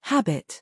Habit.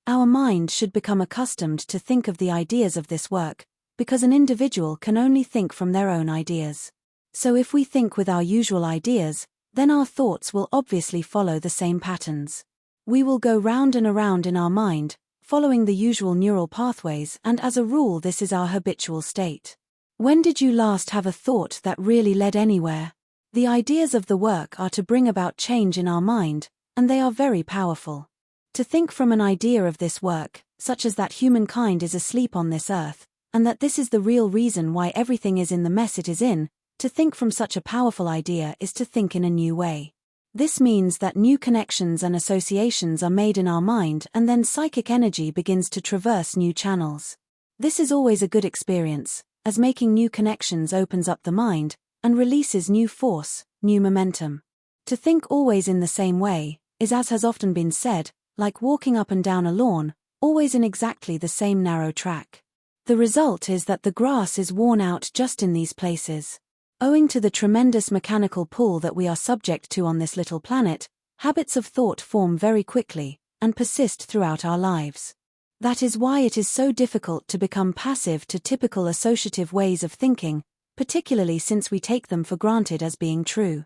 Our mind should become accustomed to think of the ideas of this work, because an individual can only think from their own ideas. So if we think with our usual ideas, then our thoughts will obviously follow the same patterns. We will go round and around in our mind, following the usual neural pathways, and as a rule this is our habitual state. When did you last have a thought that really led anywhere? The ideas of the work are to bring about change in our mind, and they are very powerful. To think from an idea of this work, such as that humankind is asleep on this earth, and that this is the real reason why everything is in the mess it is in, to think from such a powerful idea is to think in a new way. This means that new connections and associations are made in our mind, and then psychic energy begins to traverse new channels. This is always a good experience, as making new connections opens up the mind, and releases new force, new momentum. To think always in the same way, is, as has often been said, like walking up and down a lawn, always in exactly the same narrow track. The result is that the grass is worn out just in these places. Owing to the tremendous mechanical pull that we are subject to on this little planet, habits of thought form very quickly, and persist throughout our lives. That is why it is so difficult to become passive to typical associative ways of thinking, particularly since we take them for granted as being true.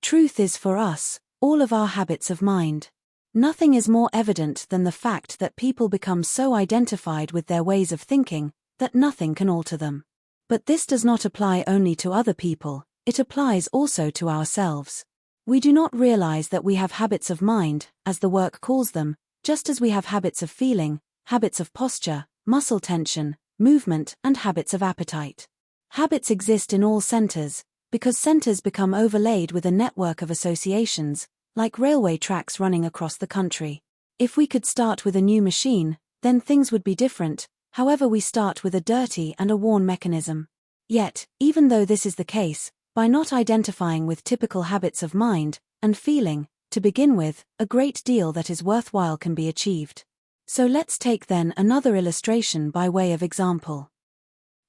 Truth is for us, all of our habits of mind. Nothing is more evident than the fact that people become so identified with their ways of thinking, that nothing can alter them. But this does not apply only to other people, it applies also to ourselves. We do not realize that we have habits of mind, as the work calls them, just as we have habits of feeling, habits of posture, muscle tension, movement, and habits of appetite. Habits exist in all centers, because centers become overlaid with a network of associations, like railway tracks running across the country. If we could start with a new machine, then things would be different, however we start with a dirty and a worn mechanism. Yet, even though this is the case, by not identifying with typical habits of mind and feeling, to begin with, a great deal that is worthwhile can be achieved. So let's take then another illustration by way of example.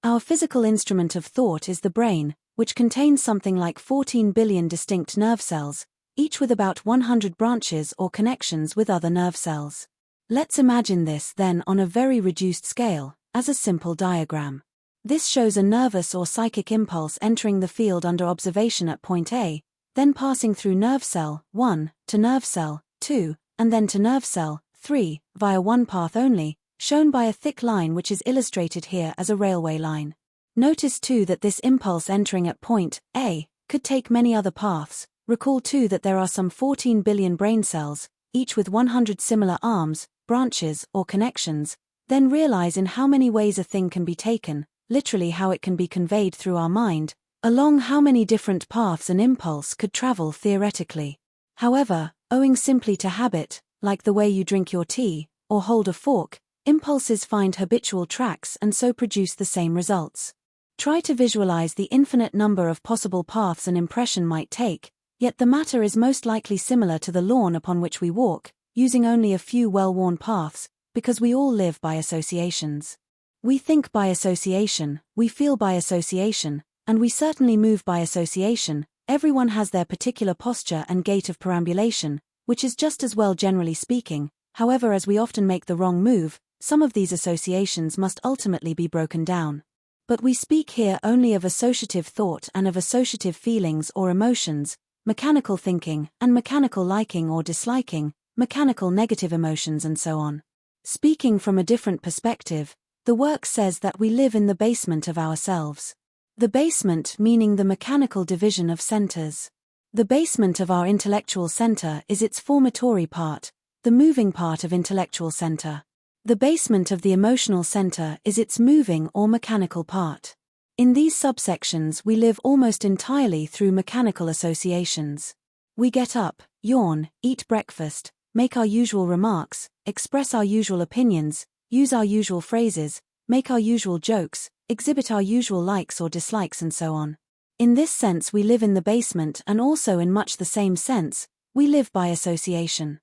Our physical instrument of thought is the brain, which contains something like 14 billion distinct nerve cells, each with about 100 branches or connections with other nerve cells. Let's imagine this then on a very reduced scale, as a simple diagram. This shows a nervous or psychic impulse entering the field under observation at point A, then passing through nerve cell 1 to nerve cell 2, and then to nerve cell 3, via one path only, shown by a thick line which is illustrated here as a railway line. Notice too that this impulse entering at point A could take many other paths. Recall too that there are some 14 billion brain cells, each with 100 similar arms, branches, or connections. Then realize in how many ways a thing can be taken, literally how it can be conveyed through our mind, along how many different paths an impulse could travel theoretically. However, owing simply to habit, like the way you drink your tea, or hold a fork, impulses find habitual tracks and so produce the same results. Try to visualize the infinite number of possible paths an impression might take, yet the matter is most likely similar to the lawn upon which we walk, using only a few well-worn paths, because we all live by associations. We think by association, we feel by association, and we certainly move by association. Everyone has their particular posture and gait of perambulation, which is just as well generally speaking. However, as we often make the wrong move, some of these associations must ultimately be broken down. But we speak here only of associative thought and of associative feelings or emotions, mechanical thinking, and mechanical liking or disliking, mechanical negative emotions and so on. Speaking from a different perspective, the work says that we live in the basement of ourselves. The basement meaning the mechanical division of centers. The basement of our intellectual center is its formatory part, the moving part of intellectual center. The basement of the emotional center is its moving or mechanical part. In these subsections we live almost entirely through mechanical associations. We get up, yawn, eat breakfast, make our usual remarks, express our usual opinions, use our usual phrases, make our usual jokes, exhibit our usual likes or dislikes and so on. In this sense we live in the basement, and also in much the same sense, we live by association.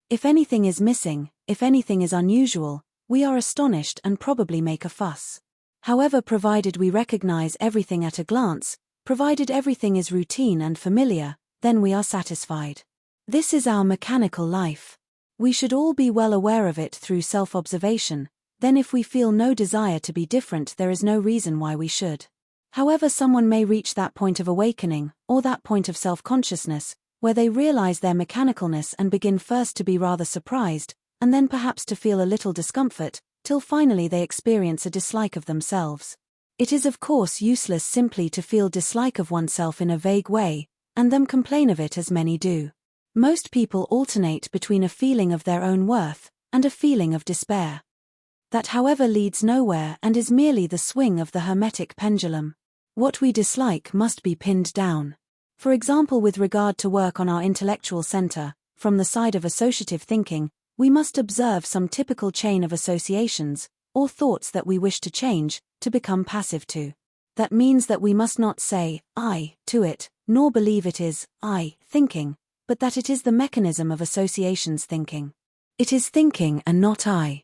If anything is missing, if anything is unusual, we are astonished and probably make a fuss. However, provided we recognize everything at a glance, provided everything is routine and familiar, then we are satisfied. This is our mechanical life. We should all be well aware of it through self-observation. Then if we feel no desire to be different, there is no reason why we should. However, someone may reach that point of awakening, or that point of self-consciousness, where they realize their mechanicalness and begin first to be rather surprised, and then perhaps to feel a little discomfort, till finally they experience a dislike of themselves. It is of course useless simply to feel dislike of oneself in a vague way, and then complain of it as many do. Most people alternate between a feeling of their own worth, and a feeling of despair. That however leads nowhere and is merely the swing of the hermetic pendulum. What we dislike must be pinned down. For example, with regard to work on our intellectual center, from the side of associative thinking, we must observe some typical chain of associations, or thoughts that we wish to change, to become passive to. That means that we must not say, I, to it, nor believe it is, I, thinking, but that it is the mechanism of associations thinking. It is thinking and not I.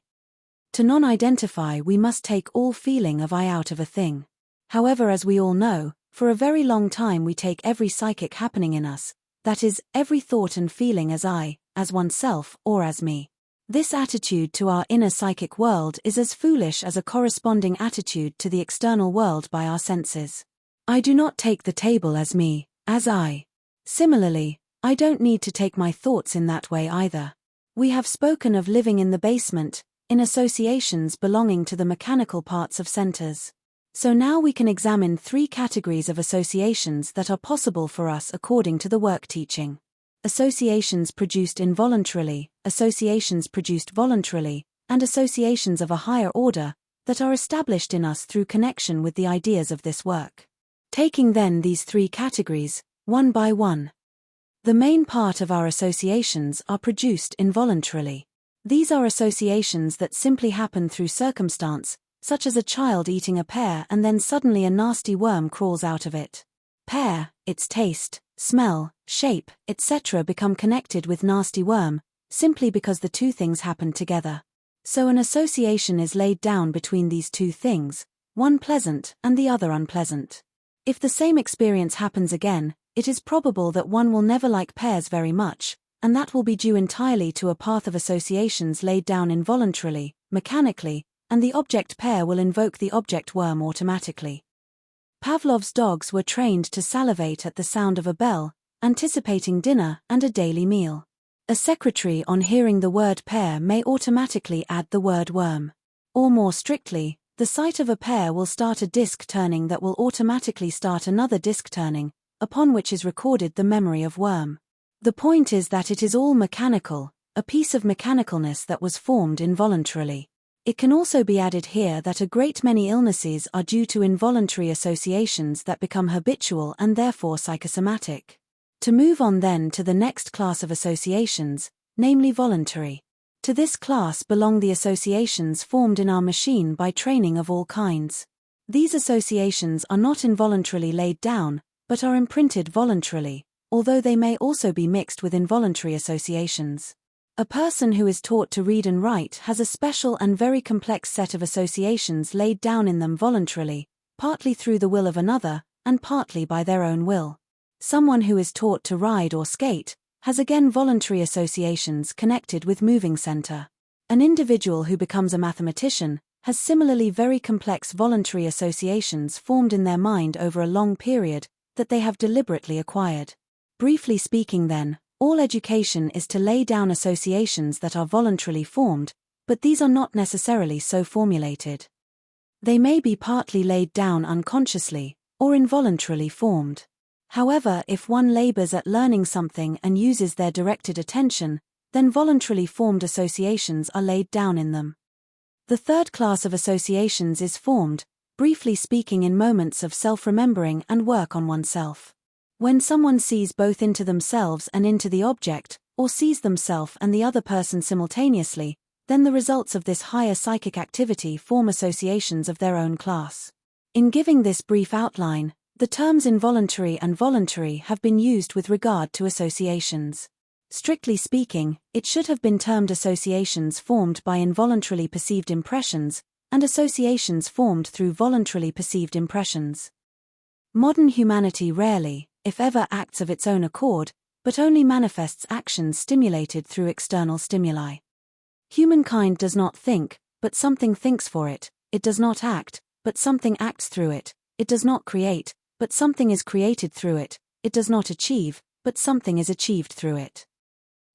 To non-identify, we must take all feeling of I out of a thing. However, as we all know, for a very long time we take every psychic happening in us, that is, every thought and feeling as I, as oneself, or as me. This attitude to our inner psychic world is as foolish as a corresponding attitude to the external world by our senses. I do not take the table as me, as I. Similarly, I don't need to take my thoughts in that way either. We have spoken of living in the basement, in associations belonging to the mechanical parts of centers. So now we can examine 3 categories of associations that are possible for us according to the work teaching. Associations produced involuntarily, associations produced voluntarily, and associations of a higher order, that are established in us through connection with the ideas of this work. Taking then these 3 categories, one by one. The main part of our associations are produced involuntarily. These are associations that simply happen through circumstance, such as a child eating a pear and then suddenly a nasty worm crawls out of it. Pear, its taste, smell, shape, etc. become connected with nasty worm, simply because the 2 things happen together. So an association is laid down between these 2 things, one pleasant and the other unpleasant. If the same experience happens again, it is probable that one will never like pears very much, and that will be due entirely to a path of associations laid down involuntarily, mechanically, and the object pear will invoke the object worm automatically. Pavlov's dogs were trained to salivate at the sound of a bell, anticipating dinner and a daily meal. A secretary on hearing the word pear may automatically add the word worm. Or more strictly, the sight of a pear will start a disk turning that will automatically start another disk turning, upon which is recorded the memory of worm. The point is that it is all mechanical, a piece of mechanicalness that was formed involuntarily. It can also be added here that a great many illnesses are due to involuntary associations that become habitual and therefore psychosomatic. To move on then to the next class of associations, namely voluntary. To this class belong the associations formed in our machine by training of all kinds. These associations are not involuntarily laid down, but are imprinted voluntarily, although they may also be mixed with involuntary associations. A person who is taught to read and write has a special and very complex set of associations laid down in them voluntarily, partly through the will of another, and partly by their own will. Someone who is taught to ride or skate has again voluntary associations connected with moving center. An individual who becomes a mathematician has similarly very complex voluntary associations formed in their mind over a long period that they have deliberately acquired. Briefly speaking then, all education is to lay down associations that are voluntarily formed, but these are not necessarily so formulated. They may be partly laid down unconsciously, or involuntarily formed. However, if one labors at learning something and uses their directed attention, then voluntarily formed associations are laid down in them. The third class of associations is formed, briefly speaking, in moments of self-remembering and work on oneself. When someone sees both into themselves and into the object, or sees themselves and the other person simultaneously, then the results of this higher psychic activity form associations of their own class. In giving this brief outline, the terms involuntary and voluntary have been used with regard to associations. Strictly speaking, it should have been termed associations formed by involuntarily perceived impressions, and associations formed through voluntarily perceived impressions. Modern humanity rarely, if ever, acts of its own accord, but only manifests actions stimulated through external stimuli. Humankind does not think, but something thinks for it. It does not act, but something acts through it. It does not create, but something is created through it. It does not achieve, but something is achieved through it.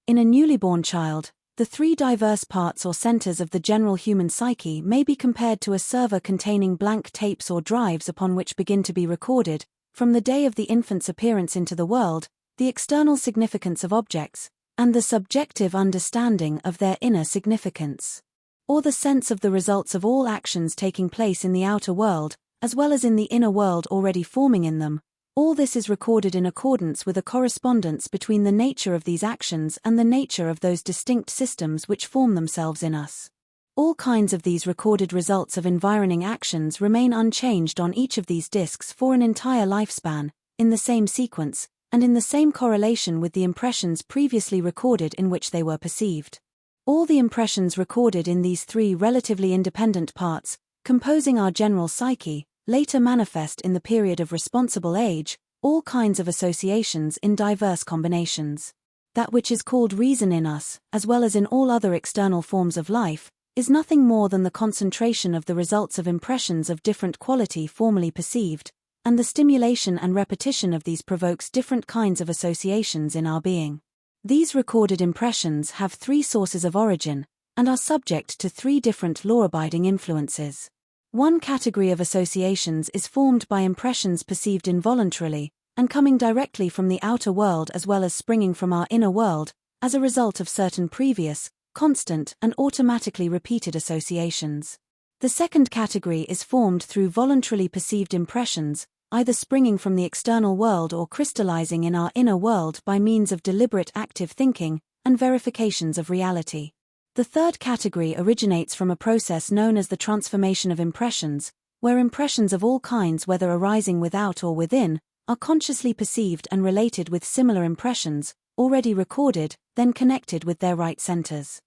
In a newly born child, the three diverse parts or centers of the general human psyche may be compared to a server containing blank tapes or drives upon which begin to be recorded, from the day of the infant's appearance into the world, the external significance of objects, and the subjective understanding of their inner significance, or the sense of the results of all actions taking place in the outer world, as well as in the inner world already forming in them. All this is recorded in accordance with a correspondence between the nature of these actions and the nature of those distinct systems which form themselves in us. All kinds of these recorded results of environing actions remain unchanged on each of these disks for an entire lifespan, in the same sequence, and in the same correlation with the impressions previously recorded in which they were perceived. All the impressions recorded in these three relatively independent parts, composing our general psyche, later manifest in the period of responsible age, all kinds of associations in diverse combinations. That which is called reason in us, as well as in all other external forms of life, is nothing more than the concentration of the results of impressions of different quality formerly perceived, and the stimulation and repetition of these provokes different kinds of associations in our being. These recorded impressions have three sources of origin, and are subject to three different law-abiding influences. One category of associations is formed by impressions perceived involuntarily, and coming directly from the outer world as well as springing from our inner world, as a result of certain previous, constant and automatically repeated associations. The second category is formed through voluntarily perceived impressions, either springing from the external world or crystallizing in our inner world by means of deliberate active thinking and verifications of reality. The third category originates from a process known as the transformation of impressions, where impressions of all kinds, whether arising without or within, are consciously perceived and related with similar impressions, already recorded, then connected with their right centers.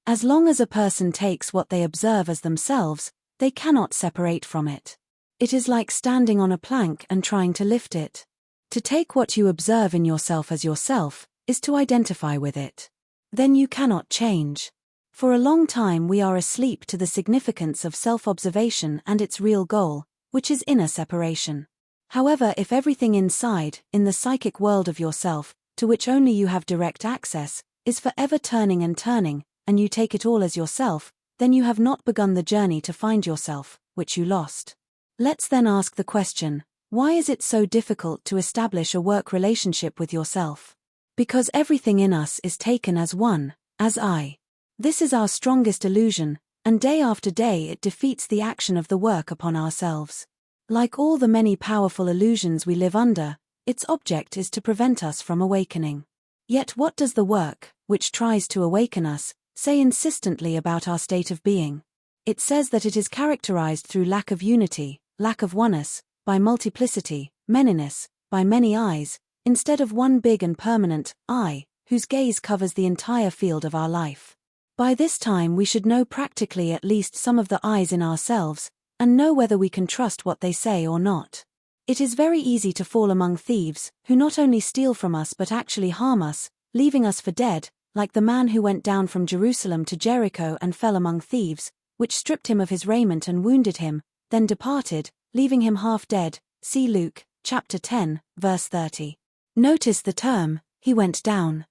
As long as a person takes what they observe as themselves, they cannot separate from it. It is like standing on a plank and trying to lift it. To take what you observe in yourself as yourself, is to identify with it. Then you cannot change. For a long time we are asleep to the significance of self-observation and its real goal, which is inner separation. However, if everything inside, in the psychic world of yourself, to which only you have direct access, is forever turning and turning, and you take it all as yourself, then you have not begun the journey to find yourself, which you lost. Let's then ask the question, why is it so difficult to establish a work relationship with yourself? Because everything in us is taken as one, as I. This is our strongest illusion, and day after day it defeats the action of the work upon ourselves. Like all the many powerful illusions we live under, its object is to prevent us from awakening. Yet what does the work, which tries to awaken us, say insistently about our state of being? It says that it is characterized through lack of unity, lack of oneness, by multiplicity, manyness, by many eyes, instead of one big and permanent I, whose gaze covers the entire field of our life. By this time we should know practically at least some of the eyes in ourselves, and know whether we can trust what they say or not. It is very easy to fall among thieves, who not only steal from us but actually harm us, leaving us for dead, like the man who went down from Jerusalem to Jericho and fell among thieves, which stripped him of his raiment and wounded him, then departed, leaving him half dead. See Luke, chapter 10, verse 30. Notice the term, he went down.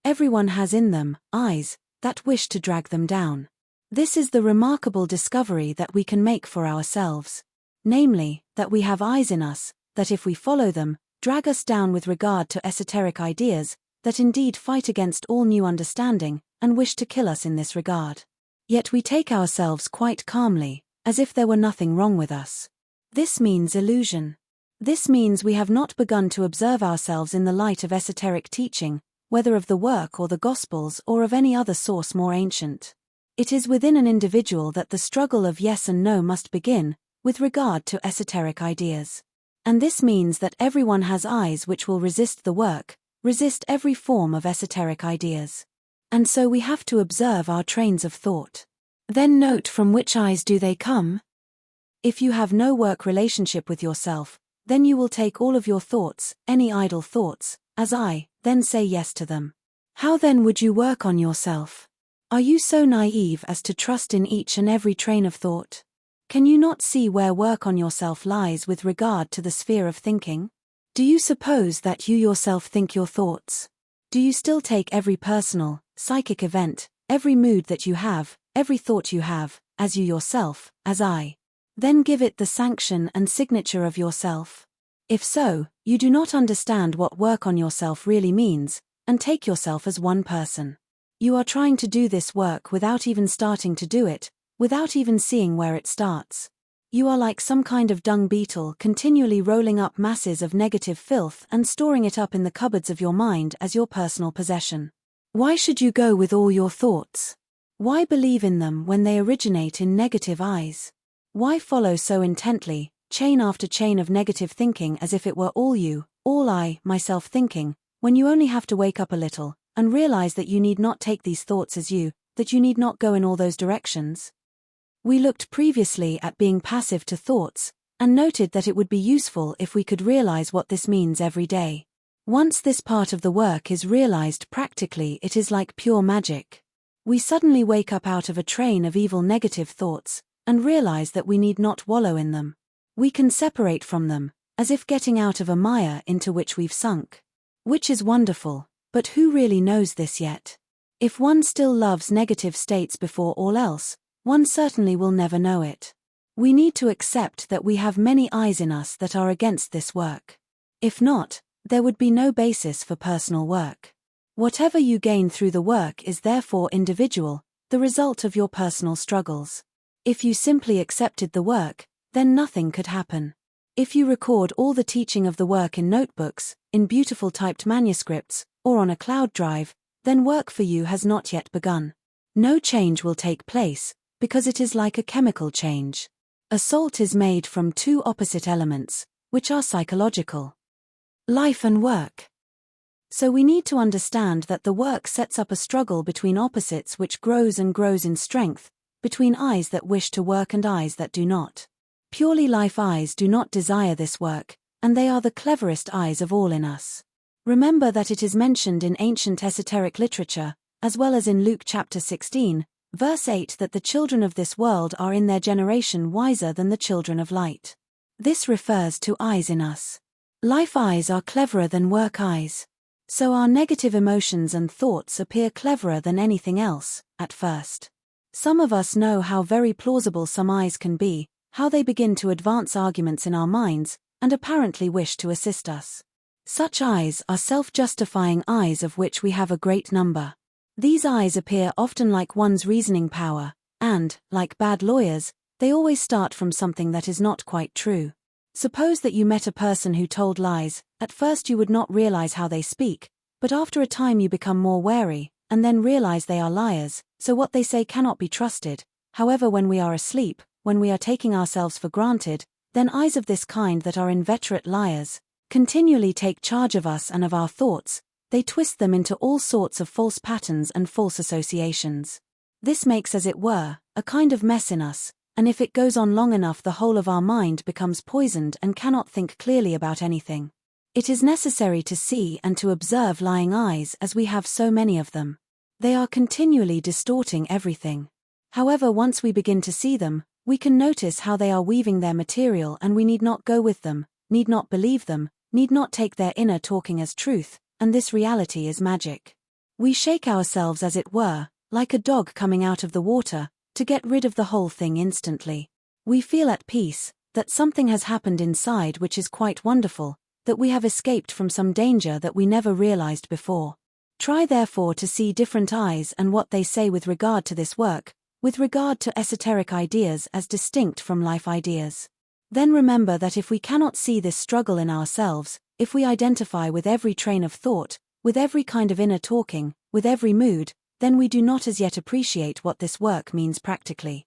Everyone has in them eyes that wish to drag them down. This is the remarkable discovery that we can make for ourselves. Namely, that we have eyes in us, that if we follow them, drag us down with regard to esoteric ideas, that indeed fight against all new understanding, and wish to kill us in this regard. Yet we take ourselves quite calmly, as if there were nothing wrong with us. This means illusion. This means we have not begun to observe ourselves in the light of esoteric teaching, whether of the work or the Gospels or of any other source more ancient. It is within an individual that the struggle of yes and no must begin, with regard to esoteric ideas. And this means that everyone has eyes which will resist the work, resist every form of esoteric ideas. And so we have to observe our trains of thought. Then note from which eyes do they come? If you have no work relationship with yourself, then you will take all of your thoughts, any idle thoughts, as I, then say yes to them. How then would you work on yourself? Are you so naive as to trust in each and every train of thought? Can you not see where work on yourself lies with regard to the sphere of thinking? Do you suppose that you yourself think your thoughts? Do you still take every personal, psychic event, every mood that you have, every thought you have, as you yourself, as I? Then give it the sanction and signature of yourself? If so, you do not understand what work on yourself really means, and take yourself as one person. You are trying to do this work without even starting to do it, without even seeing where it starts. You are like some kind of dung beetle continually rolling up masses of negative filth and storing it up in the cupboards of your mind as your personal possession. Why should you go with all your thoughts? Why believe in them when they originate in negative eyes? Why follow so intently, chain after chain of negative thinking as if it were all you, all I, myself thinking, when you only have to wake up a little, and realize that you need not take these thoughts as you, that you need not go in all those directions? We looked previously at being passive to thoughts, and noted that it would be useful if we could realize what this means every day. Once this part of the work is realized practically, it is like pure magic. We suddenly wake up out of a train of evil negative thoughts, and realize that we need not wallow in them. We can separate from them, as if getting out of a mire into which we've sunk. Which is wonderful, but who really knows this yet? If one still loves negative states before all else, one certainly will never know it. We need to accept that we have many eyes in us that are against this work. If not, there would be no basis for personal work. Whatever you gain through the work is therefore individual, the result of your personal struggles. If you simply accepted the work, then nothing could happen. If you record all the teaching of the work in notebooks, in beautiful typed manuscripts, or on a cloud drive, then work for you has not yet begun. No change will take place, because it is like a chemical change. A salt is made from two opposite elements, which are psychological: life and work. So we need to understand that the work sets up a struggle between opposites which grows and grows in strength, between eyes that wish to work and eyes that do not. Purely life eyes do not desire this work, and they are the cleverest eyes of all in us. Remember that it is mentioned in ancient esoteric literature, as well as in Luke chapter 16, verse 8, that the children of this world are in their generation wiser than the children of light. This refers to eyes in us. Life eyes are cleverer than work eyes. So our negative emotions and thoughts appear cleverer than anything else, at first. Some of us know how very plausible some eyes can be, how they begin to advance arguments in our minds, and apparently wish to assist us. Such eyes are self-justifying eyes, of which we have a great number. These eyes appear often like one's reasoning power, and, like bad lawyers, they always start from something that is not quite true. Suppose that you met a person who told lies. At first you would not realize how they speak, but after a time you become more wary, and then realize they are liars, so what they say cannot be trusted. However, when we are asleep, when we are taking ourselves for granted, then eyes of this kind that are inveterate liars continually take charge of us and of our thoughts. They twist them into all sorts of false patterns and false associations. This makes, as it were, a kind of mess in us, and if it goes on long enough, the whole of our mind becomes poisoned and cannot think clearly about anything. It is necessary to see and to observe lying eyes, as we have so many of them. They are continually distorting everything. However, once we begin to see them, we can notice how they are weaving their material, and we need not go with them, need not believe them, need not take their inner talking as truth, and this reality is magic. We shake ourselves, as it were, like a dog coming out of the water, to get rid of the whole thing instantly. We feel at peace, that something has happened inside which is quite wonderful, that we have escaped from some danger that we never realized before. Try therefore to see different eyes and what they say with regard to this work, with regard to esoteric ideas as distinct from life ideas. Then remember that if we cannot see this struggle in ourselves, if we identify with every train of thought, with every kind of inner talking, with every mood, then we do not as yet appreciate what this work means practically.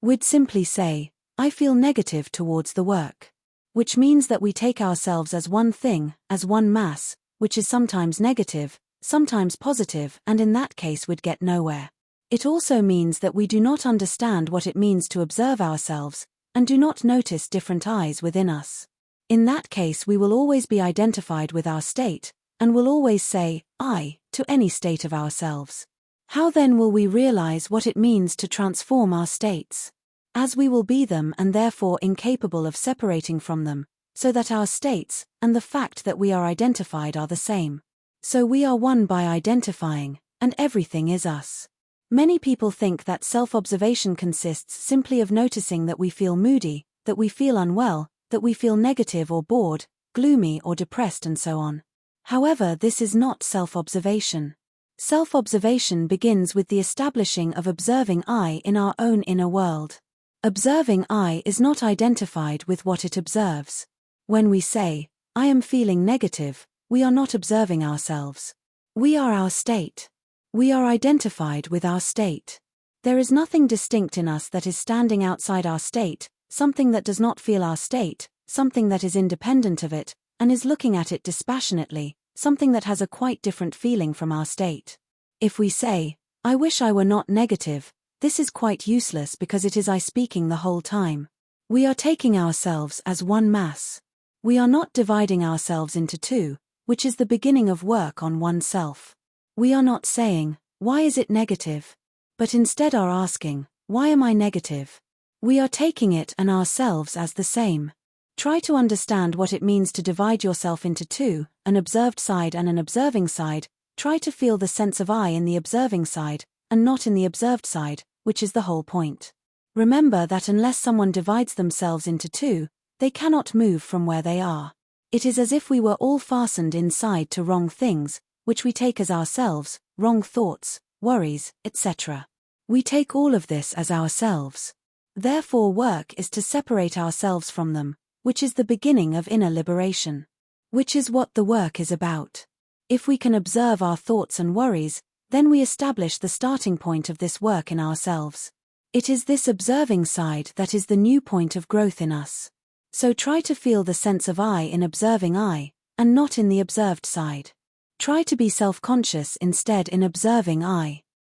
We'd simply say, I feel negative towards the work. Which means that we take ourselves as one thing, as one mass, which is sometimes negative, sometimes positive, and in that case we'd get nowhere. It also means that we do not understand what it means to observe ourselves, and do not notice different eyes within us. In that case we will always be identified with our state, and will always say, I, to any state of ourselves. How then will we realize what it means to transform our states? As we will be them and therefore incapable of separating from them, so that our states, and the fact that we are identified are the same. So we are one by identifying, and everything is us. Many people think that self-observation consists simply of noticing that we feel moody, that we feel unwell, that we feel negative or bored, gloomy or depressed and so on. However, this is not self-observation. Self-observation begins with the establishing of observing I in our own inner world. Observing I is not identified with what it observes. When we say, I am feeling negative, we are not observing ourselves. We are our state. We are identified with our state. There is nothing distinct in us that is standing outside our state, something that does not feel our state, something that is independent of it, and is looking at it dispassionately, something that has a quite different feeling from our state. If we say, I wish I were not negative, this is quite useless because it is I speaking the whole time. We are taking ourselves as one mass. We are not dividing ourselves into two, which is the beginning of work on oneself. We are not saying, why is it negative? But instead are asking, why am I negative? We are taking it and ourselves as the same. Try to understand what it means to divide yourself into two, an observed side and an observing side. Try to feel the sense of I in the observing side, and not in the observed side, which is the whole point. Remember that unless someone divides themselves into two, they cannot move from where they are. It is as if we were all fastened inside to wrong things, which we take as ourselves, wrong thoughts, worries, etc. We take all of this as ourselves. Therefore, work is to separate ourselves from them, which is the beginning of inner liberation. Which is what the work is about. If we can observe our thoughts and worries, then we establish the starting point of this work in ourselves. It is this observing side that is the new point of growth in us. So try to feel the sense of I in observing I, and not in the observed side. Try to be self-conscious instead in observing I.